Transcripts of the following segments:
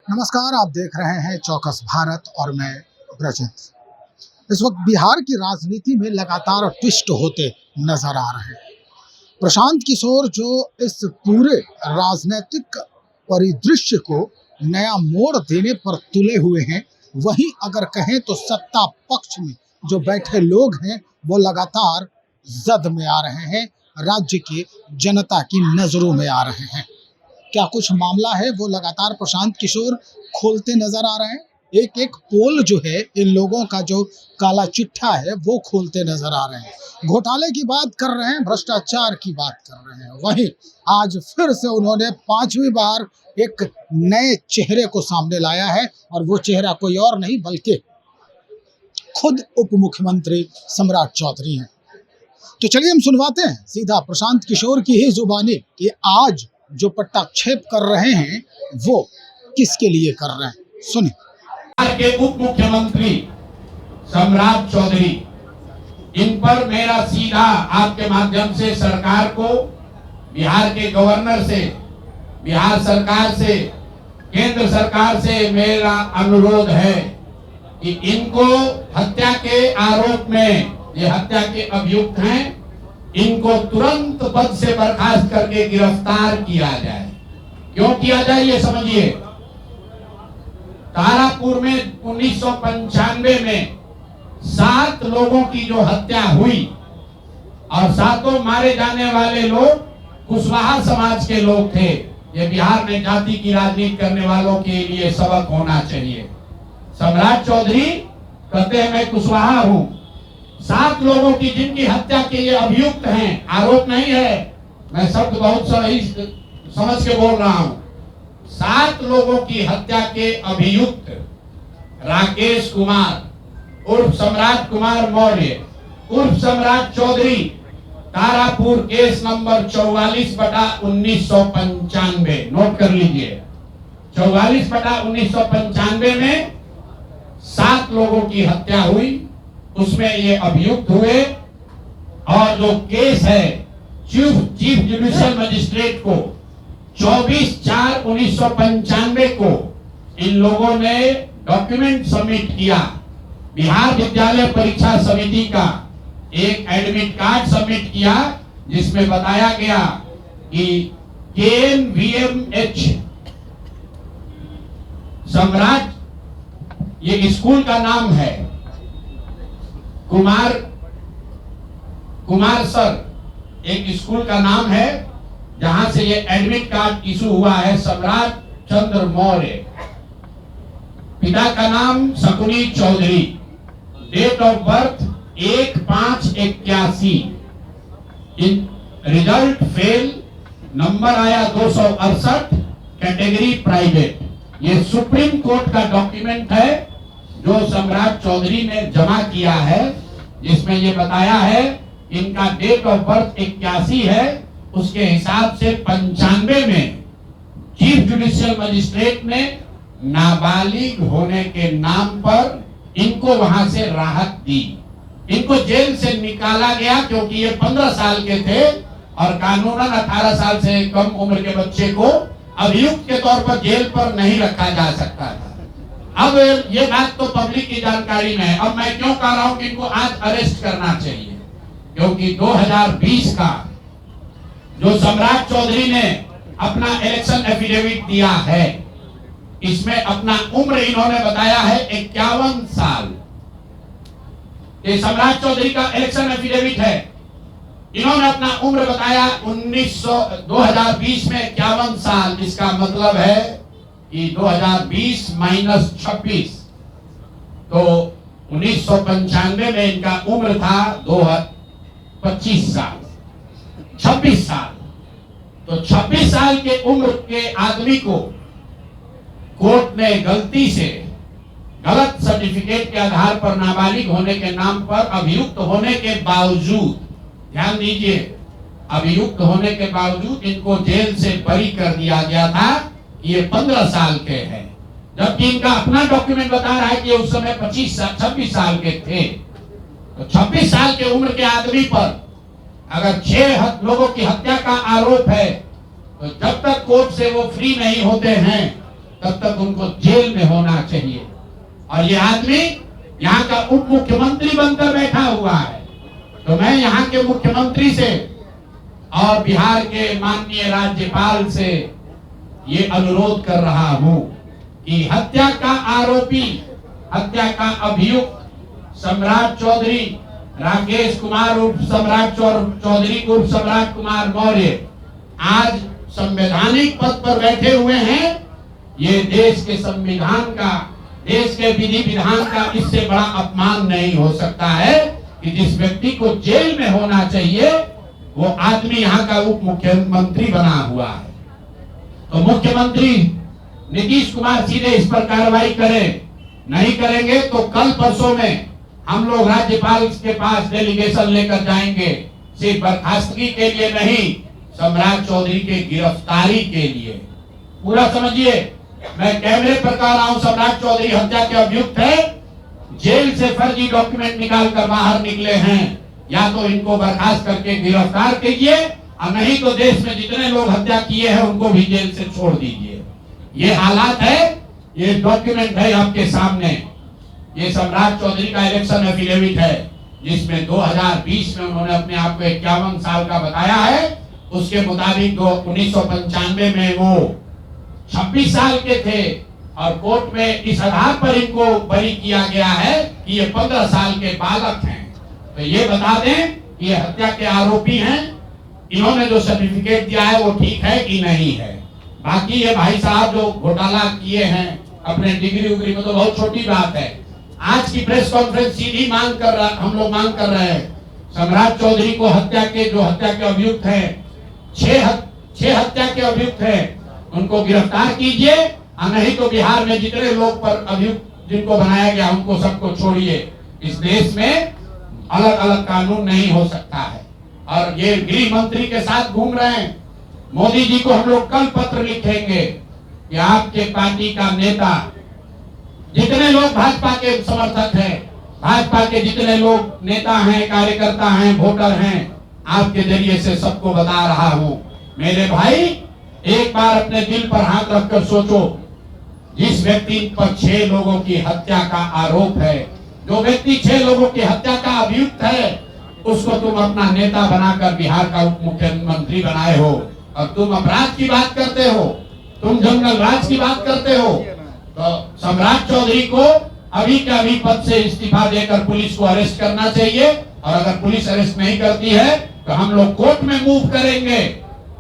नमस्कार, आप देख रहे हैं चौकस भारत और मैं ब्रजेंद्र। इस वक्त बिहार की राजनीति में लगातार ट्विस्ट होते नजर आ रहे हैं। प्रशांत किशोर जो इस पूरे राजनीतिक परिदृश्य को नया मोड़ देने पर तुले हुए हैं, वहीं अगर कहें तो सत्ता पक्ष में जो बैठे लोग हैं वो लगातार जद में आ रहे हैं, राज्य की जनता की नजरों में आ रहे हैं। क्या कुछ मामला है वो लगातार प्रशांत किशोर खोलते नजर आ रहे हैं। एक एक पोल जो है इन लोगों का जो काला चिट्ठा है वो खोलते नजर आ रहे हैं। घोटाले की बात कर रहे हैं, भ्रष्टाचार की बात कर रहे हैं। वहीं आज फिर से उन्होंने 5वीं बार एक नए चेहरे को सामने लाया है और वो चेहरा कोई और नहीं बल्कि खुद उप मुख्यमंत्री सम्राट चौधरी हैं। तो चलिए हम सुनवाते हैं सीधा प्रशांत किशोर की ही जुबानी कि आज जो पट्टाक्षेप कर रहे हैं वो किसके लिए कर रहे हैं। सुनिए। बिहार के उप मुख्यमंत्री सम्राट चौधरी, इन पर मेरा सीधा आपके माध्यम से सरकार को, बिहार के गवर्नर से, बिहार सरकार से, केंद्र सरकार से मेरा अनुरोध है कि इनको हत्या के आरोप में, ये हत्या के अभियुक्त हैं, इनको तुरंत पद से बर्खास्त करके गिरफ्तार किया जाए। क्यों किया जाए ये समझिए। तारापुर में 1995 में 7 लोगों की जो हत्या हुई और 7 मारे जाने वाले लोग कुशवाहा समाज के लोग थे। ये बिहार में जाति की राजनीति करने वालों के लिए सबक होना चाहिए। सम्राट चौधरी कहते हैं मैं कुशवाहा हूं। 7 लोगों की जिनकी हत्या के ये अभियुक्त हैं, आरोप नहीं है, मैं शब्द बहुत सही समझ के बोल रहा हूं। 7 लोगों की हत्या के अभियुक्त राकेश कुमार उर्फ सम्राट कुमार मौर्य उर्फ Samrat Chaudhary, Tarapur case number 44/1995, note कर लीजिए। 44/1995 में 7 लोगों की हत्या हुई, उसमें ये अभियुक्त हुए और जो केस है चीफ जुडिशियल मजिस्ट्रेट को 24/4/1995 को इन लोगों ने डॉक्यूमेंट सबमिट किया। बिहार विद्यालय परीक्षा समिति का एक एडमिट कार्ड सबमिट किया जिसमें बताया गया कि KNVMH सम्राट, ये स्कूल का नाम है, कुमार सर एक स्कूल का नाम है जहां से ये एडमिट कार्ड इशू हुआ है। सम्राट चंद्र मौर्य, पिता का नाम Shakuni Chaudhary, date of birth 1/5/81, result fail, number आया 268, कैटेगरी प्राइवेट। ये सुप्रीम कोर्ट का डॉक्यूमेंट है जो सम्राट चौधरी ने जमा किया है, जिसमें ये बताया है इनका डेट ऑफ बर्थ 81 है, उसके हिसाब से 95 में चीफ जुडिशियल मजिस्ट्रेट ने नाबालिग होने के नाम पर इनको वहां से राहत दी। इनको जेल से निकाला गया क्योंकि ये 15 साल के थे और कानूनन 18 साल से कम उम्र के बच्चे को अभियुक्त के तौर पर जेल पर नहीं रखा जा सकता था। अब ये बात तो पब्लिक की जानकारी में है। अब मैं क्यों कह रहा हूं कि इनको आज अरेस्ट करना चाहिए, क्योंकि 2020 का जो सम्राट चौधरी ने अपना इलेक्शन एफिडेविट दिया है, इसमें अपना उम्र इन्होंने बताया है 51 साल। ये सम्राट चौधरी का इलेक्शन एफिडेविट है। इन्होंने अपना उम्र बताया 2020 में 51 साल। इसका मतलब है कि 2020 - 26, तो 1995 में इनका उम्र था 25 साल, 26 साल। तो 26 साल के उम्र के आदमी को कोर्ट ने गलती से गलत सर्टिफिकेट के आधार पर नाबालिग होने के नाम पर अभियुक्त होने के बावजूद, ध्यान दीजिए, अभियुक्त होने के बावजूद इनको जेल से बरी कर दिया गया था। ये 15 साल के हैं, जबकि इनका अपना डॉक्यूमेंट बता रहा है कि उस समय 26 साल के थे। तो 26 साल के उम्र के आदमी पर अगर 6 लोगों की हत्या का आरोप है, तो जब तक कोर्ट से वो फ्री नहीं होते हैं तब तक उनको जेल में होना चाहिए। और ये आदमी यहाँ का उप मुख्यमंत्री बनकर बैठा हुआ है। तो मैं यहाँ के मुख्यमंत्री से और बिहार के माननीय राज्यपाल से ये अनुरोध कर रहा हूँ कि हत्या का आरोपी, हत्या का अभियुक्त सम्राट चौधरी, राकेश कुमार उर्फ सम्राट चौधरी उर्फ सम्राट कुमार मौर्य आज संवैधानिक पद पर बैठे हुए हैं। ये देश के संविधान का, देश के विधि विधान का इससे बड़ा अपमान नहीं हो सकता है कि जिस व्यक्ति को जेल में होना चाहिए वो आदमी यहाँ का उप मुख्यमंत्री बना हुआ है। तो मुख्यमंत्री नीतीश कुमार सीधे इस पर कार्रवाई करें। नहीं करेंगे तो कल परसों में हम लोग राज्यपाल के पास डेलीगेशन लेकर जाएंगे, सिर्फ बर्खास्तगी के लिए नहीं, सम्राट चौधरी के गिरफ्तारी के लिए। पूरा समझिए, मैं कैमरे पर कह रहा हूं, सम्राट चौधरी हत्या के अभियुक्त है, जेल से फर्जी डॉक्यूमेंट निकाल कर बाहर निकले हैं। या तो इनको बर्खास्त करके गिरफ्तार कीजिए और नहीं तो देश में जितने लोग हत्या किए हैं उनको भी जेल से छोड़ दीजिए। ये हालात है, ये डॉक्यूमेंट है आपके सामने। ये सम्राट चौधरी का इलेक्शन एफिडेविट है जिसमें 2020 में उन्होंने अपने आप को 51 साल का बताया है। उसके मुताबिक 1995 में वो 26 साल के थे और कोर्ट में इस आधार पर इनको बरी किया गया है कि ये 15 साल के बालक हैं। तो ये बता दें कि ये हत्या के आरोपी हैं। इन्होंने जो सर्टिफिकेट दिया है वो ठीक है कि नहीं है। बाकी ये भाई साहब जो घोटाला किए हैं अपने डिग्री उग्री में तो बहुत छोटी बात है। आज की प्रेस कॉन्फ्रेंस सीधी हम लोग मांग कर रहे हैं, सम्राट चौधरी को हत्या के अभियुक्त हैं, 6 हत्या के अभियुक्त हैं, उनको गिरफ्तार कीजिए और नहीं तो बिहार में जितने लोग पर अभियुक्त जिनको बनाया गया उनको सबको छोड़िए। इस देश में अलग अलग कानून नहीं हो सकता है। और ये गृह मंत्री के साथ घूम रहे हैं। मोदी जी को हम लोग कल पत्र लिखेंगे कि आपके पार्टी का नेता, जितने लोग भाजपा के समर्थक हैं, भाजपा के जितने लोग नेता हैं, कार्यकर्ता हैं, वोटर हैं, आपके जरिए से सबको बता रहा हूं, मेरे भाई एक बार अपने दिल पर हाथ रखकर सोचो, जिस व्यक्ति पर 6 लोगों की हत्या का आरोप है, जो व्यक्ति 6 लोगों की हत्या का अभियुक्त है, उसको तुम अपना नेता बनाकर बिहार का उप मुख्यमंत्री बनाए हो और तुम अपराध की बात करते हो, तुम जंगल राज की बात करते हो। तो सम्राट चौधरी को अभी के अभी पद से इस्तीफा देकर पुलिस को अरेस्ट करना चाहिए और अगर पुलिस अरेस्ट नहीं करती है तो हम लोग कोर्ट में मूव करेंगे,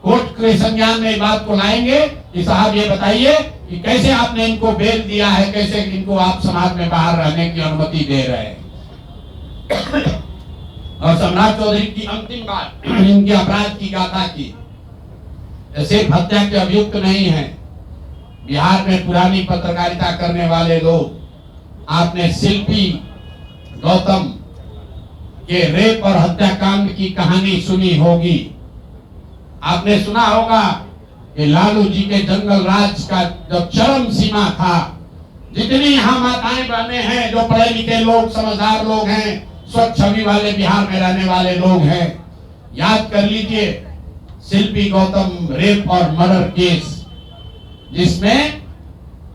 कोर्ट के संज्ञान में बात को लाएंगे कि साहब ये बताइए कि कैसे आपने इनको बेल दिया है, कैसे इनको आप समाज में बाहर रहने की अनुमति दे रहे हैं। और सम्राट चौधरी की अंतिम बात, इनके अपराध की गाथा की, सिर्फ हत्या के अभियुक्त नहीं है। बिहार में पुरानी पत्रकारिता करने वाले लोग, आपने शिल्पी गौतम के रेप और हत्याकांड की कहानी सुनी होगी। आपने सुना होगा कि लालू जी के जंगल राज का जब चरम सीमा था, जितनी यहाँ माताएं बहने हैं, जो पढ़े लिखे लोग, समझदार लोग हैं, स्वच्छ छवि वाले बिहार में रहने वाले लोग हैं, याद कर लीजिए शिल्पी गौतम रेप और मर्डर केस, जिसमें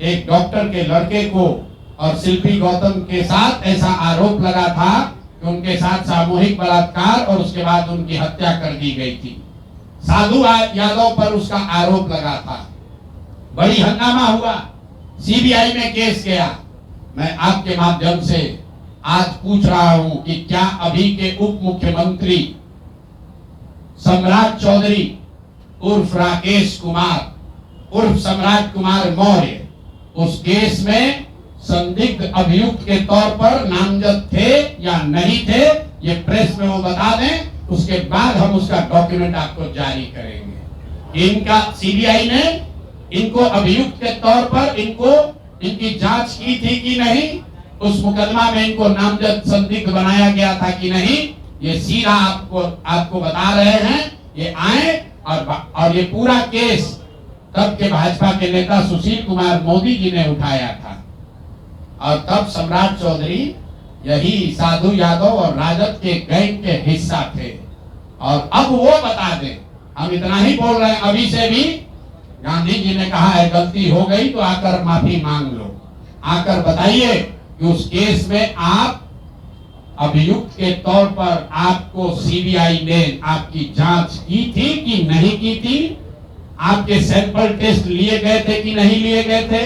एक डॉक्टर के लड़के को और शिल्पी गौतम के साथ ऐसा आरोप लगा था कि उनके साथ सामूहिक बलात्कार और उसके बाद उनकी हत्या कर दी गई थी। साधु यादव पर उसका आरोप लगा था, बड़ी हंगामा हुआ, सीबीआई में केस गया। मैं आपके माध्यम से आज पूछ रहा हूं कि क्या अभी के उप मुख्यमंत्री सम्राट चौधरी उर्फ राकेश कुमार उर्फ सम्राट कुमार मौर्य उस केस में संदिग्ध अभियुक्त के तौर पर नामजद थे या नहीं थे, ये प्रेस में वो बता दें, उसके बाद हम उसका डॉक्यूमेंट आपको जारी करेंगे। इनका सीबीआई ने इनको अभियुक्त के तौर पर इनकी जांच की थी कि नहीं, उस मुकदमा में इनको नामजद संदिग्ध बनाया गया था कि नहीं, ये सीधा आपको बता रहे हैं। ये आए और ये पूरा केस तब के भाजपा के नेता सुशील कुमार मोदी जी ने उठाया था और तब सम्राट चौधरी यही साधु यादव और राजद के गैंग के हिस्सा थे। और अब वो बता दें, हम इतना ही बोल रहे हैं, अभी से भी गांधी जी ने कहा है गलती हो गई तो आकर माफी मांग लो, आकर बताइए कि उस केस में आप अभियुक्त के तौर पर आपको सीबीआई ने आपकी जांच की थी कि नहीं की थी, आपके सैंपल टेस्ट लिए गए थे कि नहीं लिए गए थे,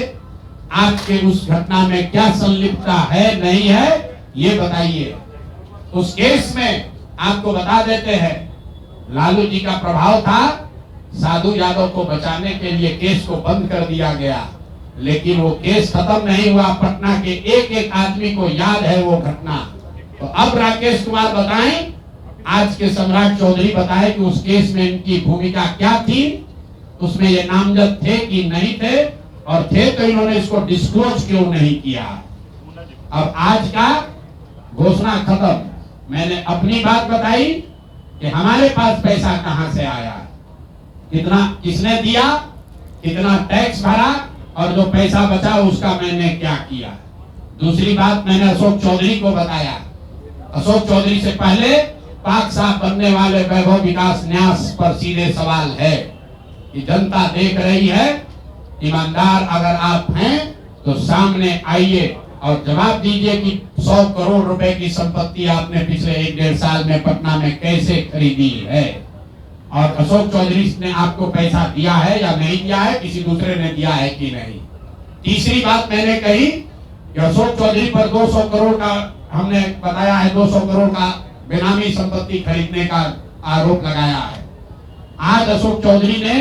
आपके उस घटना में क्या संलिप्तता है नहीं है ये बताइए। उस केस में आपको बता देते हैं लालू जी का प्रभाव था, साधु यादव को बचाने के लिए केस को बंद कर दिया गया, लेकिन वो केस खत्म नहीं हुआ। पटना के एक एक आदमी को याद है वो घटना। तो अब राकेश कुमार बताएं, आज के सम्राट चौधरी बताए कि उस केस में इनकी भूमिका क्या थी, उसमें ये नामजद थे कि नहीं थे, और थे तो इन्होंने इसको डिस्क्लोज क्यों नहीं किया। अब आज का घोषणा खत्म। मैंने अपनी बात बताई कि हमारे पास पैसा कहां से आया, कितना किसने दिया, कितना टैक्स भरा, और जो पैसा बचा उसका मैंने क्या किया। दूसरी बात मैंने अशोक चौधरी को बताया। अशोक चौधरी से पहले पाक साहब बनने वाले वैभव विकास न्यास पर सीधे सवाल है कि जनता देख रही है, ईमानदार अगर आप हैं तो सामने आइए और जवाब दीजिए कि 100 करोड़ रुपए की संपत्ति आपने पिछले 1-1.5 साल में पटना में कैसे खरीदी है, और अशोक चौधरी ने आपको पैसा दिया है या नहीं दिया है, किसी दूसरे ने दिया है कि नहीं। तीसरी बात मैंने कही कि अशोक चौधरी पर 200 करोड़ का हमने बताया है, 200 करोड़ का बेनामी संपत्ति खरीदने का आरोप लगाया है। आज अशोक चौधरी ने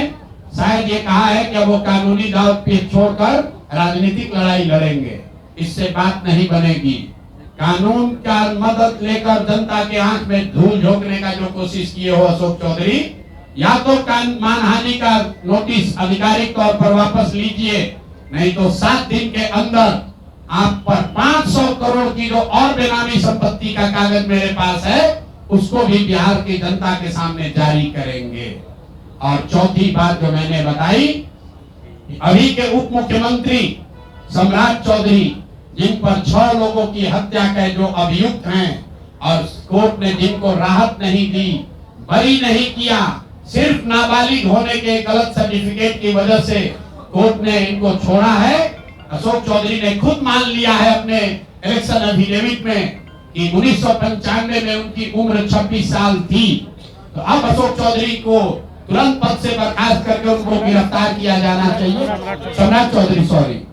शायद ये कहा है कि वो कानूनी दाव पेच छोड़कर राजनीतिक लड़ाई लड़ेंगे। इससे बात नहीं बनेगी। कानून का मदद लेकर जनता के आंख में धूल झोंकने का जो कोशिश किए हो अशोक चौधरी, या तो मानहानि का नोटिस आधिकारिक तौर पर वापस लीजिए, नहीं तो 7 दिन के अंदर आप पर 500 करोड़ की जो और बेनामी संपत्ति का कागज मेरे पास है उसको भी बिहार की जनता के सामने जारी करेंगे। और चौथी बात जो मैंने बताई, अभी के उप मुख्यमंत्री सम्राट चौधरी, जिन पर 6 लोगों की हत्या के जो अभियुक्त हैं और कोर्ट ने जिनको राहत नहीं दी, बरी नहीं किया, सिर्फ नाबालिग होने के गलत सर्टिफिकेट की वजह से कोर्ट ने इनको छोड़ा है। अशोक चौधरी ने खुद मान लिया है अपने इलेक्शन एफिडेविट में कि 1995 में उनकी उम्र 26 साल थी। तो अब अशोक चौधरी को तुरंत पद से बर्खास्त करके उनको गिरफ्तार किया जाना चाहिए। सम्राट चौधरी, सॉरी,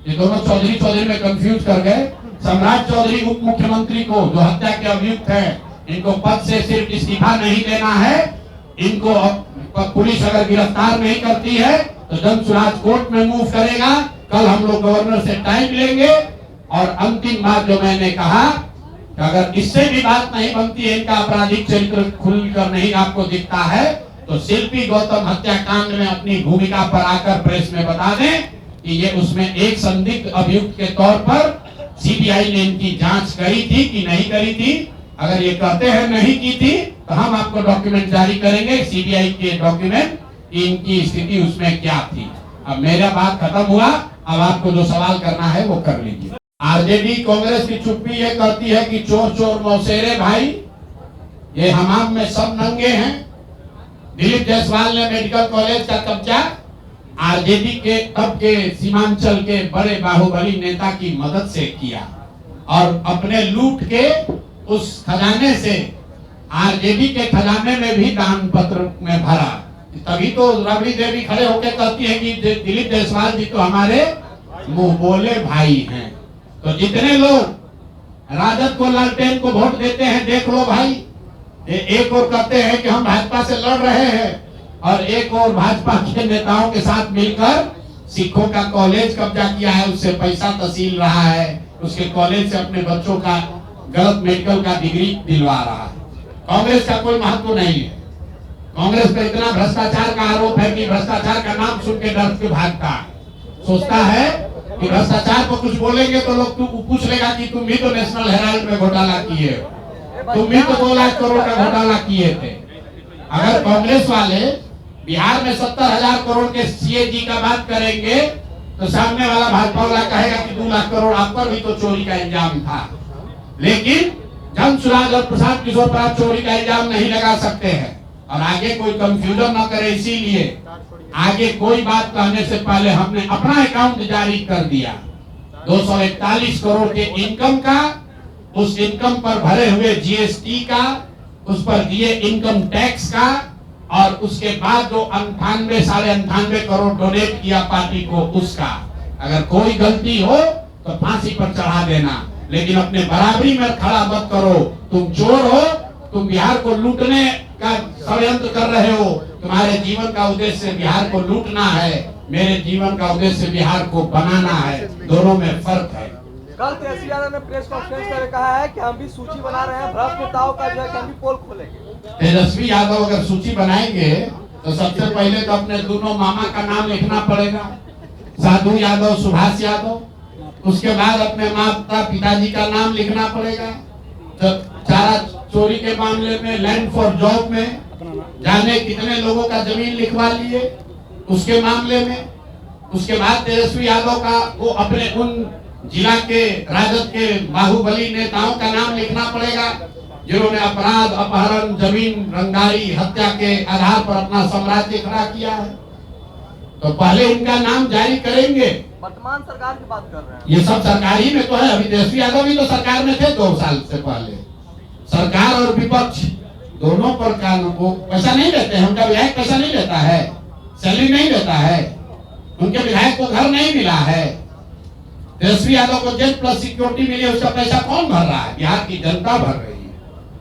ये दोनों चौधरी में कंफ्यूज कर गए। सम्राट चौधरी उप मुख्यमंत्री को जो हत्या के अभियुक्त हैं, इनको पद से सिर्फ इस्तीफा नहीं देना है, इनको पुलिस अगर गिरफ्तार नहीं करती है तो जन सुराज कोर्ट में मूव करेगा। कल हम लोग गवर्नर से टाइम लेंगे। और अंतिम बात जो मैंने कहा कि अगर इससे भी बात नहीं बनती है, इनका आपराधिक चरित्र खुलकर नहीं आपको दिखता है, तो शिल्पी गौतम हत्याकांड में अपनी भूमिका पर आकर प्रेस में बता दें कि ये उसमें एक संदिग्ध अभियुक्त के तौर पर सीबीआई ने इनकी जांच करी थी कि नहीं करी थी। अगर ये कहते हैं नहीं की थी तो हम आपको डॉक्यूमेंट जारी करेंगे, सीबीआई के डॉक्यूमेंट, इनकी स्थिति उसमें क्या थी। अब मेरा बात खत्म हुआ, अब आपको जो सवाल करना है वो कर लीजिए। आरजेडी कांग्रेस की चुप्पी ये कहती है कि चोर चोर मौसेरे भाई, ये हमाम में सब नंगे हैं। दिलीप जायसवाल ने मेडिकल कॉलेज का कब्जा आरजेडी के तब के सीमांचल के बड़े बाहुबली नेता की मदद से किया और अपने लूट के उस खजाने से आरजेडी के खजाने में भी दान पत्र में भरा। तभी तो राबड़ी देवी खड़े होकर कहती है कि दिलीप जायसवाल जी तो हमारे मुंह बोले भाई हैं। तो जितने लोग राजद को, लालटेन को वोट देते हैं, देख लो भाई, एक और कहते हैं कि हम भाजपा से लड़ रहे हैं और एक और भाजपा के नेताओं के साथ मिलकर सिखों का कॉलेज कब्जा किया है, उससे पैसा तहसील रहा है, उसके कॉलेज से अपने बच्चों का गलत मेडिकल का डिग्री दिलवा रहा है। कांग्रेस का कोई महत्व नहीं है। कांग्रेस पर इतना भ्रष्टाचार का आरोप है कि भ्रष्टाचार का नाम सुन के डर के भागता है, सोचता है कि भ्रष्टाचार को कुछ बोलेंगे तो लोग पूछ लेगा कि तुम भी तो नेशनल हेराल्ड में घोटाला किए हो, तुम भी तो 2 लाख करोड़ का घोटाला किए थे। अगर कांग्रेस वाले बिहार में 70,000 करोड़ के सीएजी का बात करेंगे तो सामने वाला भाजपा वाला कहेगा कि 2 लाख करोड़ आप पर भी तो चोरी का इंजाम था। लेकिन जन सुराज और प्रशांत किशोर पर आप चोरी का इल्जाम नहीं लगा सकते हैं। और आगे कोई कंफ्यूजन न करे, इसीलिए आगे कोई बात कहने से पहले हमने अपना अकाउंट जारी कर दिया 241 करोड़ के इनकम का, उस इनकम पर भरे हुए जीएसटी का, उस पर दिए इनकम टैक्स का, और उसके बाद जो 98 करोड़ डोनेट किया पार्टी को उसका। अगर कोई गलती हो तो फांसी पर चढ़ा देना, लेकिन अपने बराबरी में खड़ा मत करो। तुम चोर हो, तुम बिहार को लूटने का षड्यंत्र कर रहे हो। तुम्हारे जीवन का उद्देश्य बिहार को लूटना है, मेरे जीवन का उद्देश्य बिहार को बनाना है, दोनों में फर्क है। कल तेजस्वी यादव ने प्रेस कॉन्फ्रेंस करके कहा है कि हम भी सूची बना रहे हैं भ्रष्ट नेताओं का, जो है कि हम भी पोल खोलेंगे। तेजस्वी यादव अगर सूची बनाएंगे तो सबसे पहले तो अपने दोनों मामा का नाम लिखना पड़ेगा, साधु यादव, सुभाष यादव। उसके बाद अपने माता पिताजी का नाम लिखना पड़ेगा। तो चारा चोरी के मामले में, लैंड फॉर जॉब में जाने कितने लोगों का जमीन लिखवा लिए उसके मामले में। उसके बाद तेजस्वी यादव का वो अपने उन जिला के राजद के बाहुबली नेताओं का नाम लिखना पड़ेगा जिन्होंने अपराध, अपहरण, जमीन रंगाई, हत्या के आधार पर अपना साम्राज्य खड़ा किया है। तो पहले इनका नाम जारी करेंगे। वर्तमान सरकार की बात कर रहे हैं, ये सब सरकार ही में तो है। अभी तेजस्वी यादव भी तो सरकार में थे 2 साल से पहले। सरकार और विपक्ष दोनों पर कानून को पैसा नहीं देते हैं। उनका विधायक पैसा नहीं लेता है, सैलरी नहीं देता है, उनके विधायक को घर नहीं मिला है। तेजस्वी यादव को जेल प्लस सिक्योरिटी मिली, उसका पैसा कौन भर रहा है? बिहार की जनता भर रही है।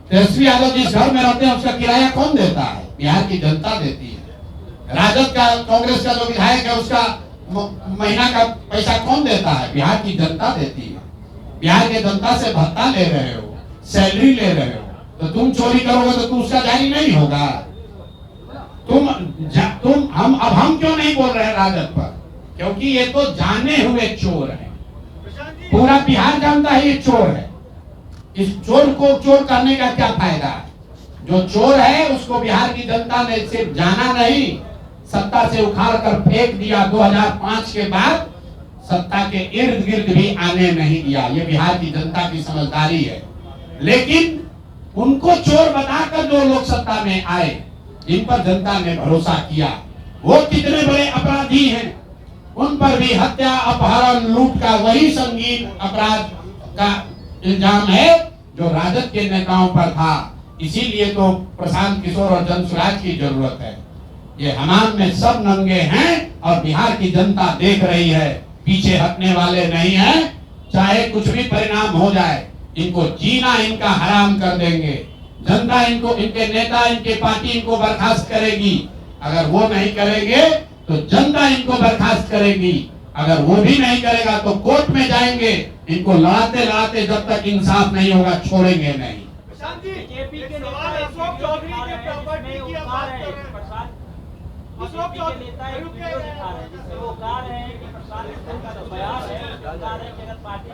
तेजस्वी यादव जिस घर में रहते हैं उसका किराया कौन देता है? बिहार की जनता देती है। राजद का, कांग्रेस का जो विधायक है उसका महीना का पैसा कौन देता है? बिहार की जनता देती है। बिहार के जनता से भत्ता ले रहे हो, सैलरी ले रहे हो, तो तुम चोरी करोगे तो तुम उसका जारी नहीं होगा। हम क्यों नहीं बोल रहे हैं राजद पर? क्योंकि ये तो जाने हुए चोर है। पूरा बिहार जानता है ये चोर है। इस चोर को चोर करने का क्या फायदा है? जो चोर है उसको बिहार की जनता ने सिर्फ जाना नहीं, सत्ता से उखाड़ कर फेंक दिया। 2005 के बाद सत्ता के इर्द गिर्द भी आने नहीं दिया। ये बिहार की जनता की समझदारी है। लेकिन उनको चोर बताकर जो लोग सत्ता में आए, जिन पर जनता ने भरोसा किया, वो कितने बड़े अपराधी हैं। उन पर भी हत्या, अपहरण, लूट का वही संगीन अपराध का इल्जाम है जो राजद के नेताओं पर था। इसीलिए तो प्रशांत किशोर और जनसुराज की जरूरत है। ये हमाम में सब नंगे हैं और बिहार की जनता देख रही है, पीछे हटने वाले नहीं है। चाहे कुछ भी परिणाम हो जाए, इनको जीना इनका हराम कर देंगे। जनता इनको, इनके नेता, इनके पार्टी इनको बर्खास्त करेगी। अगर वो नहीं करेंगे तो जनता इनको बर्खास्त करेगी। अगर वो भी नहीं करेगा तो कोर्ट में जाएंगे। इनको लड़ाते लड़ाते जब तक इंसाफ नहीं होगा छोड़ेंगे नहीं। बीजेपी के अशोक चौधरी के प्रॉपर्टी की बात कर रहे हैं। अशोक चौधरी नेता एक वीडियो दिखा रहे हैं जिसमें वो कह रहे हैं कि प्रशांत का जो बयान है, कह रहे हैं कि अगर पार्टी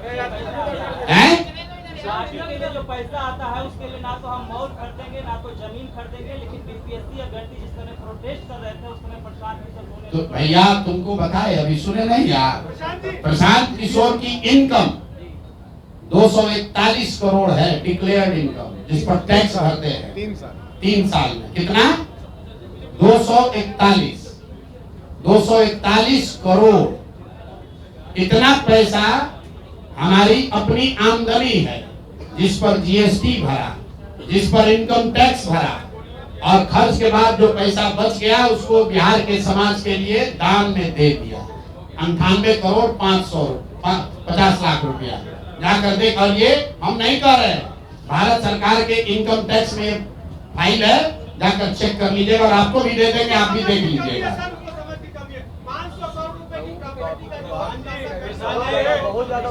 के लिए जो पैसा आता है उसके लिए ना तो हम मॉल खरीदेंगे, ना तो जमीन खरीदेंगे, लेकिन बीपीएससी अभ्यर्थी जिस समय प्रोटेस्ट कर रहे थे उस समय प्रशांत किशोर, तो भैया तुमको बताए, अभी सुने नहीं यार? प्रशांत किशोर की इनकम 241 करोड़ है, डिक्लेयर्ड इनकम, जिस पर टैक्स भरते हैं 3 साल में। कितना? 241 करोड़। इतना पैसा हमारी अपनी आमदनी है, जिस पर जीएसटी भरा, जिस पर इनकम टैक्स भरा, और खर्च के बाद जो पैसा बच गया उसको बिहार के समाज के लिए दान में दे दिया। 98 करोड़ 50 लाख रुपया जाकर देख। और ये हम नहीं कर रहे, भारत सरकार के इनकम टैक्स में फाइल है, जाकर चेक कर लीजिएगा, और आपको भी दे देंगे, आप भी देख लीजिएगा। बहुत ज्यादा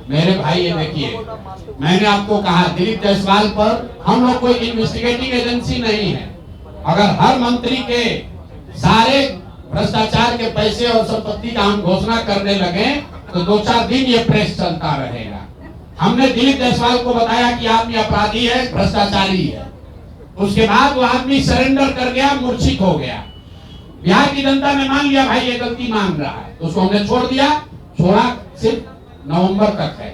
मेरे भाई ये देखिए, मैंने आपको कहा दिलीप जायसवाल पर हम लोग कोई इन्वेस्टिगेटिंग एजेंसी नहीं है। अगर हर मंत्री के सारे भ्रष्टाचार के पैसे और संपत्ति का हम घोषणा करने लगे तो 2-4 दिन ये प्रेस चलता रहेगा। हमने दिलीप जायसवाल को बताया कि आदमी अपराधी है, भ्रष्टाचारी है। उसके बाद वो आदमी सरेंडर कर गया, मूर्छित हो गया। बिहार की जनता ने मान लिया भाई ये गलती मान रहा है, तो उसको हमने छोड़ दिया। छोड़ा सिर्फ नवंबर तक है।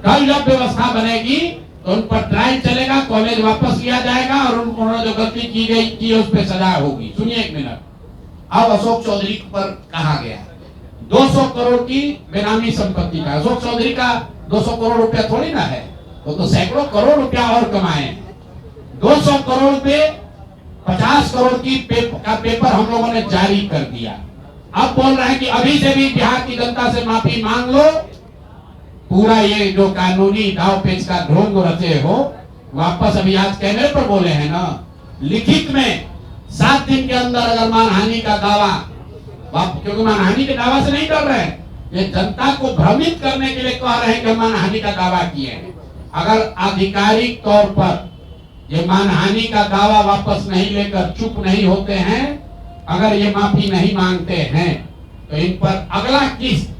कल जब व्यवस्था बनेगी तो उन पर ट्रायल चलेगा, कॉलेज वापस लिया जाएगा और उन्होंने जो गलती की गई की उस पर सजा होगी। सुनिए एक मिनट, अब अशोक चौधरी पर कहा गया 200 करोड़ की बेनामी संपत्ति का। अशोक चौधरी का 200 करोड़ रुपया थोड़ी ना है, वो तो सैकड़ों करोड़ रुपया और कमाए हैं। 200 करोड़ पे 50 करोड़ की पेपर हम लोगों ने जारी कर दिया। अब बोल रहे हैं कि अभी से भी बिहार की जनता से माफी मांग लो, पूरा ये जो कानूनी दाव पेच का ढोंग रचे हो वापस। अभी आज कैमरे पर बोले हैं ना, लिखित में 7 दिन के अंदर अगर मानहानि का दावा, क्योंकि मानहानि के दावा से नहीं कर रहे हैं, ये जनता को भ्रमित करने के लिए कह रहे हैं कि मानहानि का दावा किए हैं। अगर आधिकारिक तौर पर ये मानहानि का दावा वापस नहीं लेकर चुप नहीं होते हैं, अगर ये माफी नहीं मांगते हैं, तो इन पर अगला किस्त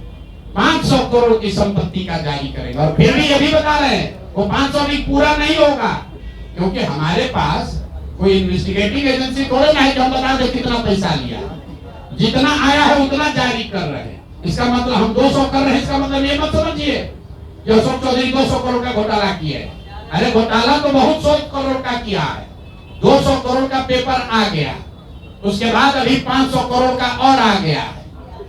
500 करोड़ की संपत्ति का जारी करेगा। और फिर भी ये भी बता रहे हैं वो 500 भी पूरा नहीं होगा, क्योंकि हमारे पास कोई इन्वेस्टिगेटिंग एजेंसी थोड़े ना है कि हम बता दें कितना पैसा लिया, जितना आया है उतना जारी कर रहे हैं। इसका मतलब हम 200 कर रहे हैं, इसका मतलब ये मत समझिए कि अशोक चौधरी 200 करोड़ का घोटाला किया है। अरे घोटाला तो बहुत 100 करोड़ का किया है। 200 करोड़ का पेपर आ गया, उसके बाद अभी 500 करोड़ का और आ गया।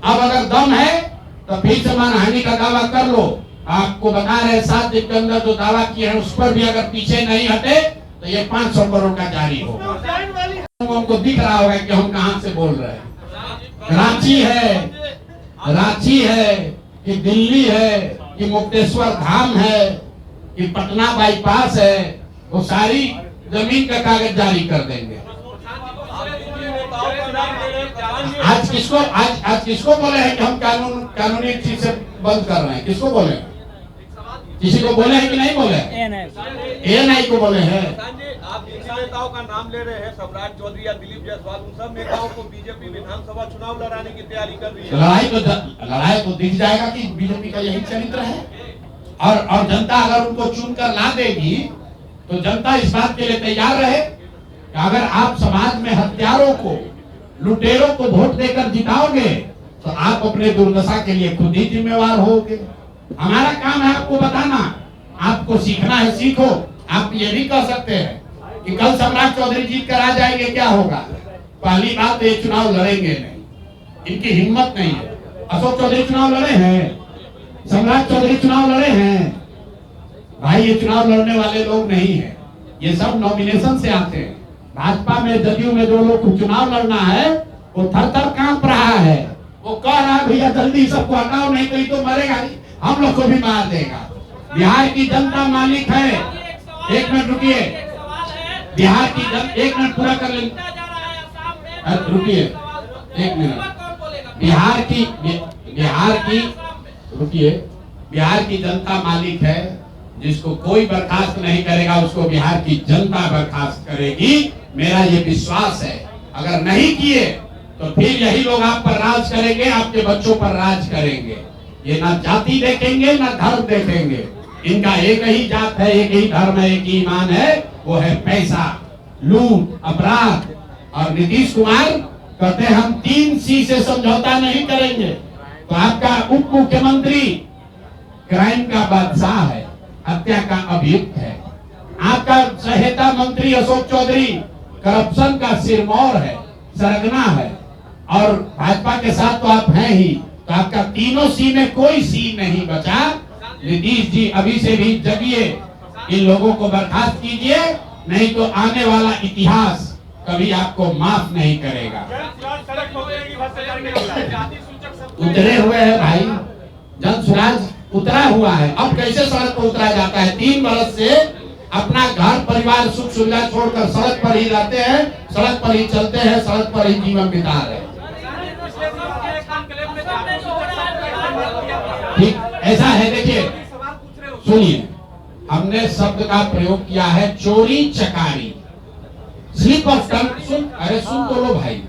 अब अगर दम है तो फिर से मानहानि का दावा कर लो। आपको बता रहे 7 दिन के अंदर जो दावा किए हैं उस पर भी अगर पीछे नहीं हटे तो ये 500 करोड़ का जारी होगा। हमको दिख रहा होगा कि हम कहां से बोल रहे हैं। रांची है कि दिल्ली है कि मुक्तेश्वर धाम है कि पटना बाईपास है, वो सारी जमीन का कागज जारी कर देंगे। आज किसको बोले हैं कि हम कानूनी चीज से बंद कर रहे हैं? किसको बोले? किसी को बोले हैं कि नहीं बोले? एएनआई को बोले हैं। आप जिन नेताओं का नाम ले रहे हैं, सम्राट चौधरी या दिलीप जायसवाल, उन सब नेताओं को बीजेपी विधानसभा चुनाव लड़ाने की तैयारी कर रही है। लड़ाई तो दिख जाएगा कि बीजेपी का यही चरित्र है। और जनता अगर उनको चुनकर ला देगी तो जनता इस बात के लिए तैयार रहे कि अगर आप समाज में हत्यारों को, लुटेरों को वोट देकर जिताओगे तो आप अपने दुर्दशा के लिए खुद ही जिम्मेवार होगे। हमारा काम है आपको बताना, आपको सीखना है सीखो। आप ये भी कह सकते हैं कि कल सम्राट चौधरी जीत कर आ जाएंगे, क्या होगा? पहली बात तो ये चुनाव लड़ेंगे नहीं, इनकी हिम्मत नहीं है। अशोक चौधरी चुनाव लड़े हैं, सम्राट चौधरी चुनाव लड़े हैं भाई, ये चुनाव लड़ने वाले लोग नहीं है। ये सब नॉमिनेशन से आते हैं। भाजपा में, जदयू में जो लोग को चुनाव लड़ना है वो थर थर कांप रहा है। वो कह रहा है भैया जल्दी सबको हटाओ, नहीं तो ये तो मरेगा नहीं, हम लोग को भी मार देगा। बिहार की जनता मालिक है। एक मिनट रुकिए, बिहार की जनता, एक मिनट पूरा कर लें, रुकिए एक मिनट। बिहार की जनता मालिक है। जिसको कोई बर्खास्त नहीं करेगा उसको बिहार की जनता बर्खास्त करेगी, मेरा ये विश्वास है। अगर नहीं किए तो फिर यही लोग आप पर राज करेंगे, आपके बच्चों पर राज करेंगे। ये ना जाति देखेंगे ना धर्म देखेंगे, इनका एक ही जात है, एक ही धर्म है, एक ही ईमान है, वो है पैसा, लूट, अपराध। और नीतीश कुमार कहते हैं हम 3C से समझौता नहीं करेंगे। तो आपका उप मुख्यमंत्री क्राइम का बादशाह है, हत्या का अभियुक्त है। आपका सहायता मंत्री अशोक चौधरी करप्शन का सिरमौर है, सरगना है। और भाजपा के साथ तो आप हैं ही, तो आपका तीनों C में कोई C नहीं बचा। नीतीश जी अभी से भी जगिए, इन लोगों को बर्खास्त कीजिए, नहीं तो आने वाला इतिहास कभी आपको माफ नहीं करेगा। उतरे हुए हैं भाई, जन स्वराज उतरा हुआ है। अब कैसे सड़क पर उतरा जाता है? 3 बरस से अपना घर परिवार सुख सुविधा छोड़कर सड़क पर ही रहते हैं, सड़क पर ही चलते हैं, सड़क पर ही जीवन बिता रहे हैं। ठीक ऐसा है। देखिए सुनिए, हमने शब्द का प्रयोग किया है चोरी चकारी, स्लिप ऑफ टंग। अरे सुन तो लो भाई,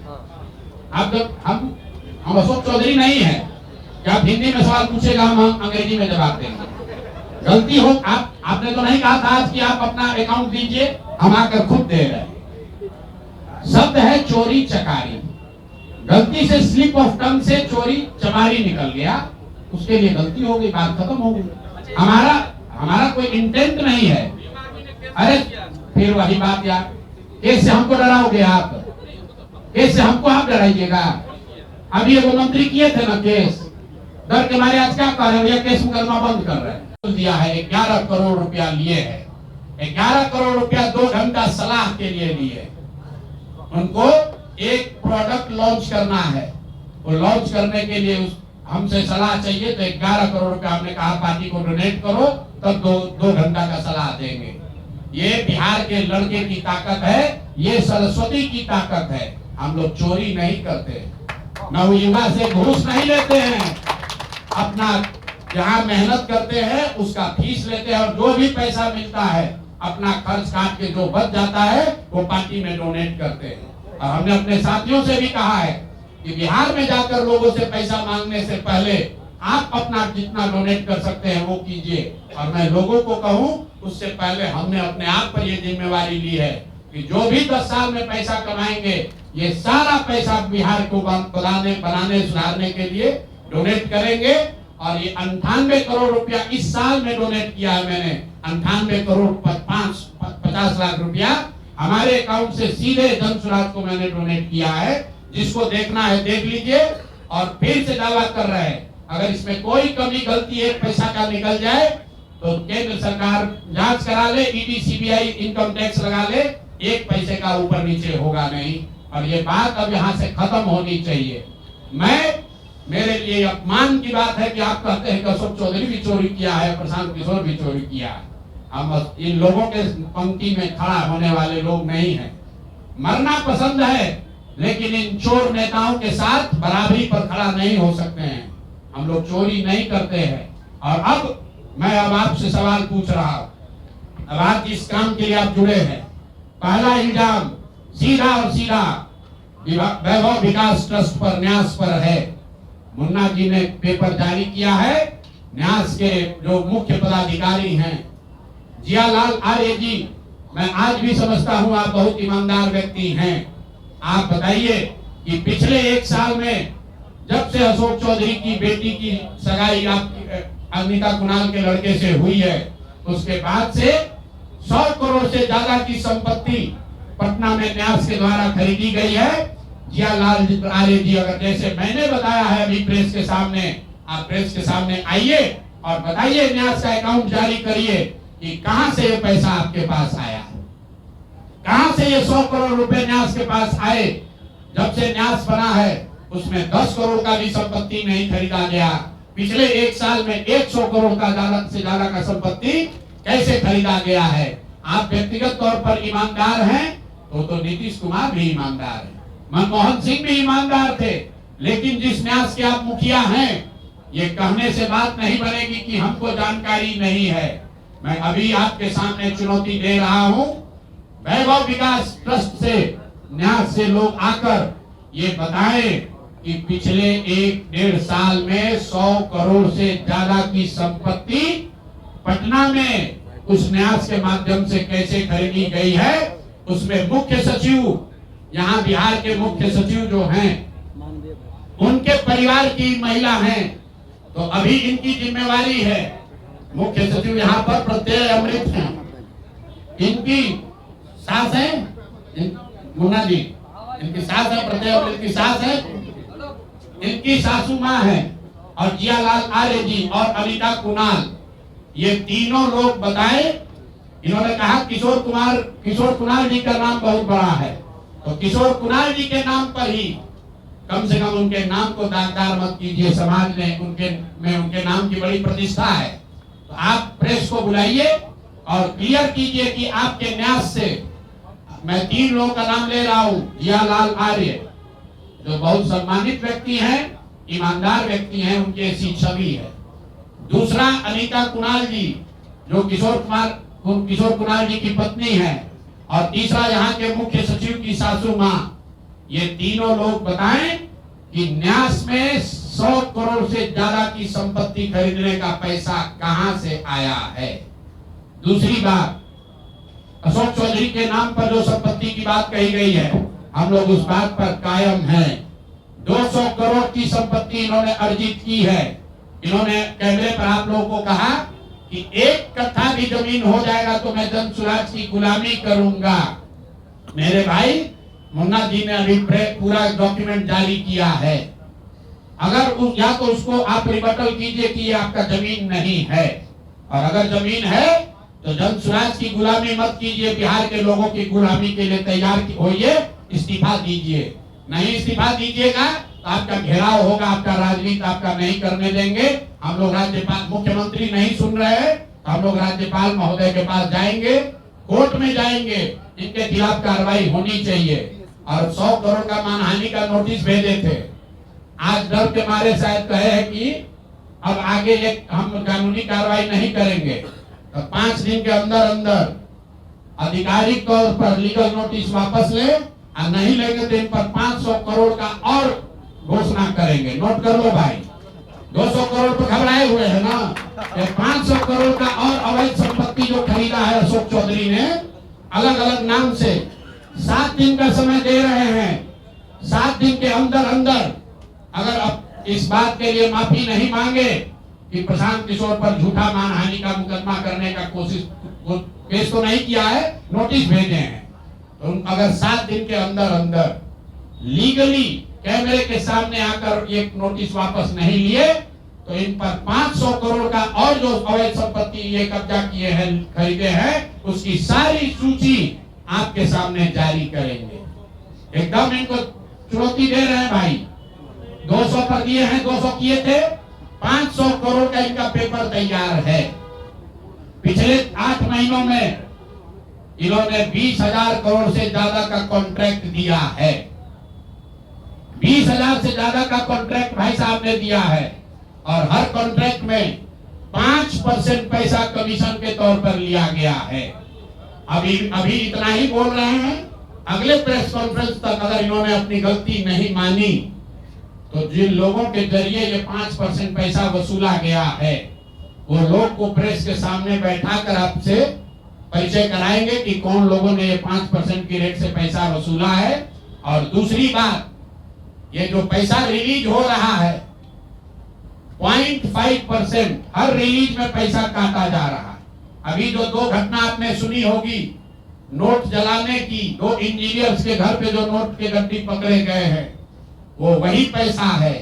आप जब हम अशोक चौधरी नहीं है कि आप हिंदी में सवाल पूछेगा हम अंग्रेजी में जवाब देंगे। गलती हो आपने तो नहीं कहा था आज कि आप अपना अकाउंट दीजिए, हम आकर खुद दे रहे हैं। शब्द है चोरी चकारी, गलती से स्लिप ऑफ टंग से चोरी चमारी निकल गया, उसके लिए गलती हो गई, बात खत्म हो गई। हमारा कोई इंटेंट नहीं है अरे फिर वही बात यार, कैसे हमको डराओगे आप, कैसे हमको आप डराइएगा। अभी एगो मंत्री किए थे ना केस, डर के मारे आज क्या कह रहे हैं, केस मुकदमा बंद कर रहे हैं। दिया है 11 करोड़ रुपया लिए है, 11 करोड़ रुपया 2 घंटा सलाह के लिए लिए। उनको एक प्रोडक्ट लॉन्च करना है, वो लॉन्च करने के लिए हमसे सलाह चाहिए, तो 11 करोड़ रुपया हमने कहा पार्टी को डोनेट करो, तब 2 घंटा का सलाह देंगे। ये बिहार के लड़के की ताकत है, ये सरस्वती की ताकत है। हम लोग चोरी नहीं करते, नवयुवा से घूस नहीं लेते हैं, अपना जहाँ मेहनत करते हैं उसका फीस लेते हैं, और जो भी पैसा मिलता है अपना खर्च काट के जो बच जाता है वो पार्टी में डोनेट करते हैं। और हमने अपने साथियों से भी कहा है कि बिहार में जाकर लोगों से पैसा मांगने से पहले आप अपना जितना डोनेट कर सकते हैं वो कीजिए। और मैं लोगों को कहूं, उससे पहले हमने अपने आप पर ये जिम्मेवारी ली है कि जो भी 10 साल में पैसा कमाएंगे, ये सारा पैसा बिहार को बनाने सुधारने के लिए डोनेट करेंगे। और ये 98 करोड़ रुपया इस साल में डोनेट किया है मैंने, 98 करोड़ 50 लाख रुपया हमारे अकाउंट से सीधे जन सुराज को मैंने डोनेट किया है। जिसको देखना है देख लीजिए। और फिर से दावा कर रहे हैं, अगर इसमें कोई कमी गलती एक पैसा का निकल जाए तो केंद्र सरकार जांच करा ले, ईडी सीबीआई इनकम टैक्स लगा ले, एक पैसे का ऊपर नीचे होगा नहीं। और ये बात अब यहाँ से खत्म होनी चाहिए। मेरे लिए अपमान की बात है कि आप कहते हैं कि अशोक चौधरी भी चोरी किया है, प्रशांत किशोर भी चोरी किया है। हम इन लोगों के पंक्ति में खड़ा होने वाले लोग नहीं हैं। मरना पसंद है, लेकिन इन चोर नेताओं के साथ बराबरी पर खड़ा नहीं हो सकते हैं। हम लोग चोरी नहीं करते हैं। और अब मैं आपसे सवाल पूछ रहा हूं, अब आज जिस काम के लिए आप जुड़े हैं, पहला इल्जाम सीधा और सीधा वैभव विकास ट्रस्ट पर, न्यास पर है। मुन्ना जी ने पेपर जारी किया है, न्यास के जो मुख्य पदाधिकारी हैं जियालाल आर्य जी, मैं आज भी समझता हूं आप बहुत ईमानदार व्यक्ति हैं। आप बताइए कि पिछले 1 साल में जब से अशोक चौधरी की बेटी की सगाई आपकी अनिता कुणाल के लड़के से हुई है, उसके बाद से 100 करोड़ से ज्यादा की संपत्ति पटना में न्यास के द्वारा खरीदी गई है। जियालाल आर्य जी, अगर जैसे मैंने बताया है अभी प्रेस के सामने, आप प्रेस के सामने आइए और बताइए, न्यास का अकाउंट जारी करिए कि कहां से ये पैसा आपके पास आया, कहां से ये 100 करोड़ रुपए न्यास के पास आए। जब से न्यास बना है उसमें 10 करोड़ का भी संपत्ति नहीं खरीदा गया। पिछले 1 साल में 100 करोड़ का ज्यादा से ज्यादा का संपत्ति कैसे खरीदा गया है। आप व्यक्तिगत तौर पर ईमानदार हैं तो नीतीश कुमार भी ईमानदार है, मनमोहन सिंह भी ईमानदार थे। लेकिन जिस न्यास के आप मुखिया हैं, ये कहने से बात नहीं बनेगी कि हमको जानकारी नहीं है। मैं अभी आपके सामने चुनौती दे रहा हूं, वैभव विकास ट्रस्ट से, न्यास से लोग आकर ये बताएं कि पिछले 1-1.5 साल में 100 करोड़ से ज्यादा की संपत्ति पटना में उस न्यास के माध्यम से कैसे खरीदी गई है। उसमें मुख्य सचिव, यहाँ बिहार के मुख्य सचिव जो हैं, उनके परिवार की महिला हैं, तो अभी इनकी जिम्मेवारी है। मुख्य सचिव यहाँ पर प्रत्यय अमृत हैं, इनकी सास है मुन्ना जी, इनकी सास है प्रत्यय अमृत की सास है, इनकी सासू माँ है, और जियालाल आर्य जी और अनिता कुणाल, ये तीनों लोग बताए। इन्होंने कहा किशोर कुणाल जी का नाम बहुत बड़ा है, तो किशोर कुणाल जी के नाम पर ही कम से कम उनके नाम को दागदार मत कीजिए। समाज ने उनके नाम की बड़ी प्रतिष्ठा है। तो आप प्रेस को बुलाइए और क्लियर कीजिए कि आपके न्यास से, मैं 3 लोगों का नाम ले रहा हूं, जियालाल आर्य जो बहुत सम्मानित व्यक्ति हैं, ईमानदार व्यक्ति हैं, उनकी ऐसी छवि है। दूसरा अनीता कुणाल जी जो किशोर कुणाल जी की पत्नी है, और तीसरा यहाँ के मुख्य सचिव की सासू माँ। ये तीनों लोग बताएं कि न्यास में 100 करोड़ से ज्यादा की संपत्ति खरीदने का पैसा कहां से आया है। दूसरी बात, अशोक चौधरी के नाम पर जो संपत्ति की बात कही गई है, हम लोग उस बात पर कायम हैं। 200 करोड़ की संपत्ति इन्होंने अर्जित की है। इन्होंने कैमरे पर आप लोगों को कहा कि एक कट्ठा भी जमीन हो जाएगा तो मैं जन स्वराज की गुलामी करूंगा। मेरे भाई मुन्ना जी ने अभी पूरा डॉक्यूमेंट जारी किया है। अगर या तो उसको आप रिबटल कीजिए कि ये आपका जमीन नहीं है, और अगर जमीन है तो जन स्वराज की गुलामी मत कीजिए, बिहार के लोगों की गुलामी के लिए तैयार होइए, इस्तीफा दीजिए। नहीं इस्तीफा दीजिएगा तो आपका घेराव होगा, आपका राजनीति आपका नहीं करने देंगे। हम लोग राज्यपाल, मुख्यमंत्री नहीं सुन रहे हैं तो हम लोग राज्यपाल महोदय के पास जाएंगे, कोर्ट में जाएंगे, इनके खिलाफ कार्रवाई होनी चाहिए। और 100 करोड़ का मानहानि का नोटिस भेजे थे, आज डर के मारे शायद कहे हैं कि अब आगे हम कानूनी कार्रवाई नहीं करेंगे, तो 5 दिन के अंदर अंदर आधिकारिक तौर पर लीगल नोटिस वापस ले, और नहीं लेंगे तो इन पर 500 करोड़ का और घोषणा करेंगे। नोट कर लो भाई, 200 करोड़ पर घबराए हुए हैं ना, 500 करोड़ का और अवैध संपत्ति जो खरीदा है अशोक चौधरी ने अलग अलग नाम से, 7 दिन का समय दे रहे हैं। 7 दिन के अंदर अंदर अगर अब इस बात के लिए माफी नहीं मांगे कि प्रशांत किशोर पर झूठा मानहानि का मुकदमा करने का केस तो नहीं किया है, नोटिस भेजे हैं, तो अगर 7 दिन के अंदर अंदर लीगली कैमरे के सामने आकर ये नोटिस वापस नहीं लिए तो इन पर 500 करोड़ का और जो अवैध संपत्ति ये कब्जा किए हैं, खरीदे हैं, उसकी सारी सूची आपके सामने जारी करेंगे। एकदम इनको चुनौती दे रहे हैं भाई। 200 पर दिए हैं, 200 किए थे, 500 करोड़ का इनका पेपर तैयार है। पिछले 8 महीनों में इन्होंने 20,000 करोड़ से ज्यादा का कॉन्ट्रैक्ट दिया है। 20,000 से ज्यादा का कॉन्ट्रैक्ट भाई साहब ने दिया है, और हर कॉन्ट्रैक्ट में 5% पैसा कमीशन के तौर पर लिया गया है। अभी इतना ही बोल रहे हैं, अगले प्रेस कॉन्फ्रेंस तक अगर इन्होंने अपनी गलती नहीं मानी तो जिन लोगों के जरिए ये 5% पैसा वसूला गया है वो लोग को प्रेस के सामने बैठाकर आपसे परिचय कराएंगे कि कौन लोगों ने ये 5% की रेट से पैसा वसूला है। और दूसरी बात, ये जो पैसा रिलीज हो रहा है 0.5% हर रिलीज में पैसा काटा जा रहा है। अभी जो 2 घटना आपने सुनी होगी नोट जलाने की, 2 इंजीनियर्स के घर पे जो नोट के गड्डी पकड़े गए हैं, वो वही पैसा है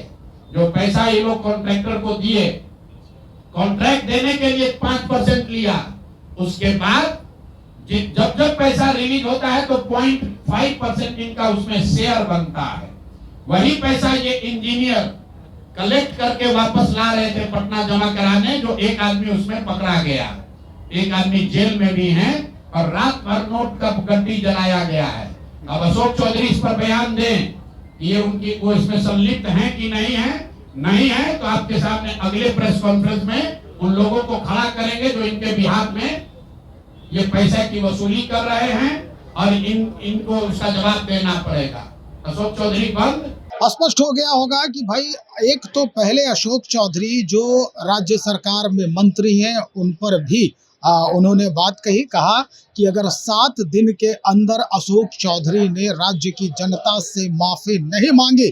जो पैसा ये लोग कॉन्ट्रैक्टर को दिए, कॉन्ट्रैक्ट देने के लिए 5% लिया, उसके बाद जब जब पैसा रिलीज होता है तो 0.5% इनका उसमें शेयर बनता है। वही पैसा ये इंजीनियर कलेक्ट करके वापस ला रहे थे पटना जमा कराने, जो एक आदमी उसमें पकड़ा गया, एक आदमी जेल में भी है, और रात भर नोट का गड्डी जलाया गया है। अब अशोक चौधरी इस पर बयान दें ये उनकी वो इसमें संलिप्त है कि नहीं है। नहीं है तो आपके सामने अगले प्रेस कॉन्फ्रेंस में उन लोगों को खड़ा करेंगे जो इनके बिहार में ये पैसे की वसूली कर रहे हैं, और इनको उसका जवाब देना पड़ेगा। अशोक चौधरी बंद। स्पष्ट हो गया होगा कि भाई एक तो पहले अशोक चौधरी जो राज्य सरकार में मंत्री हैं उन पर भी उन्होंने बात कहा कि अगर 7 दिन के अंदर अशोक चौधरी ने राज्य की जनता से माफी नहीं मांगी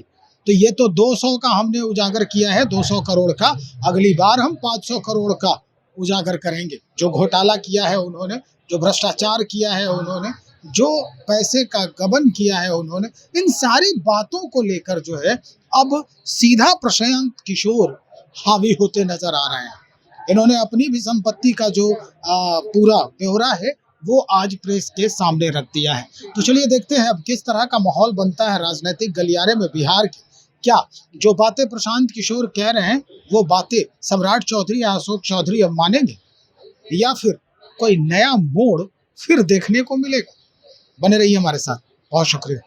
तो ये तो 200 का हमने उजागर किया है, 200 करोड़ का, अगली बार हम 500 करोड़ का उजागर करेंगे। जो घोटाला किया है उन्होंने, जो भ्रष्टाचार किया है उन्होंने, जो पैसे का गबन किया है उन्होंने, इन सारी बातों को लेकर जो है अब सीधा प्रशांत किशोर हावी होते नजर आ रहे हैं। इन्होंने अपनी भी संपत्ति का जो पूरा ब्यौरा है वो आज प्रेस के सामने रख दिया है। तो चलिए देखते हैं अब किस तरह का माहौल बनता है राजनीतिक गलियारे में बिहार के। क्या जो बातें प्रशांत किशोर कह रहे हैं वो बातें सम्राट चौधरी या अशोक चौधरी अब मानेंगे, या फिर कोई नया मोड़ फिर देखने को मिलेगा? बने रहिए हमारे साथ। बहुत शुक्रिया।